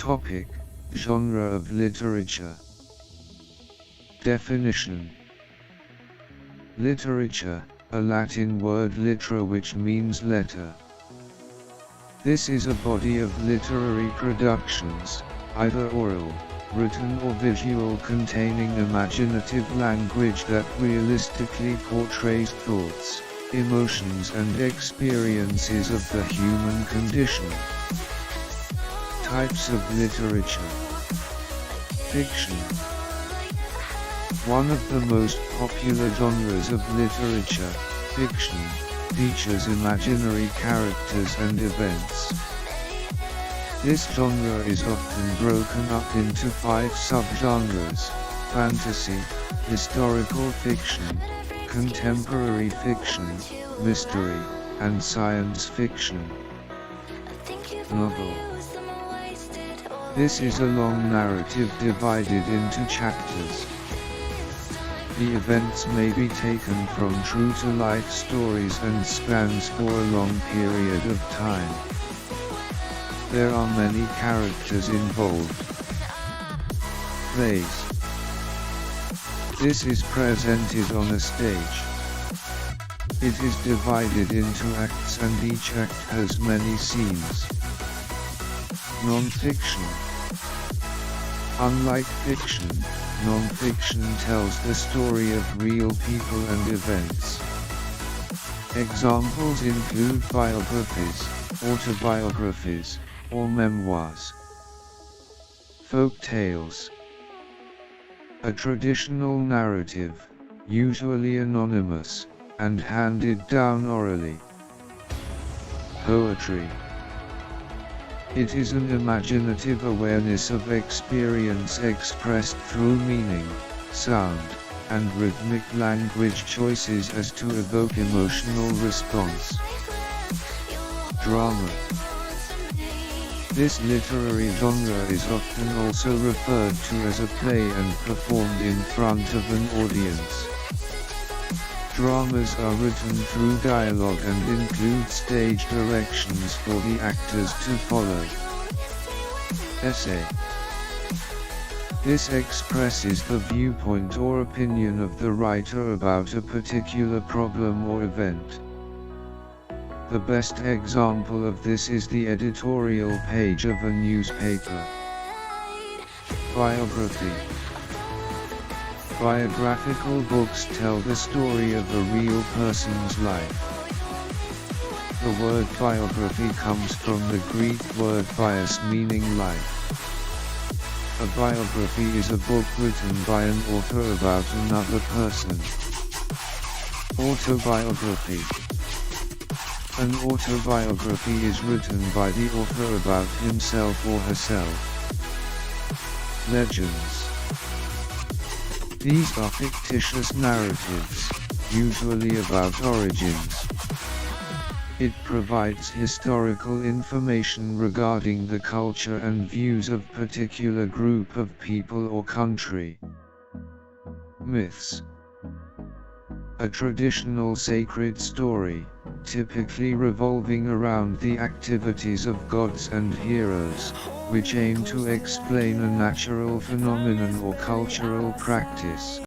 Topic: Genre of literature. Definition: literature, a Latin word litera which means letter. This is a body of literary productions, either oral, written or visual, containing imaginative language that realistically portrays thoughts, emotions and experiences of the human condition. Types of literature. Fiction. One of the most popular genres of literature, fiction, features imaginary characters and events. This genre is often broken up into 5 subgenres: fantasy, historical fiction, contemporary fiction, mystery, and science fiction. Novel. This is a long narrative divided into chapters. The events may be taken from true-to-life stories and spans for a long period of time. There are many characters involved. Plays. This is presented on a stage. It is divided into acts and each act has many scenes. Non-fiction. Unlike fiction, non-fiction tells the story of real people and events. Examples include biographies, autobiographies, or memoirs. Folk tales. A traditional narrative, usually anonymous, and handed down orally. Poetry. It is an imaginative awareness of experience expressed through meaning, sound, and rhythmic language choices as to evoke emotional response. Drama. This literary genre is often also referred to as a play and performed in front of an audience. Dramas are written through dialogue and include stage directions for the actors to follow. Essay. This expresses the viewpoint or opinion of the writer about a particular problem or event. The best example of this is the editorial page of a newspaper. Biography. Biographical books tell the story of a real person's life. The word biography comes from the Greek word bios, meaning life. A biography is a book written by an author about another person. Autobiography. An autobiography is written by the author about himself or herself. Legends. These are fictitious narratives, usually about origins. It provides historical information regarding the culture and views of a particular group of people or country. Myths. A traditional sacred story, typically revolving around the activities of gods and heroes, which aim to explain a natural phenomenon or cultural practice.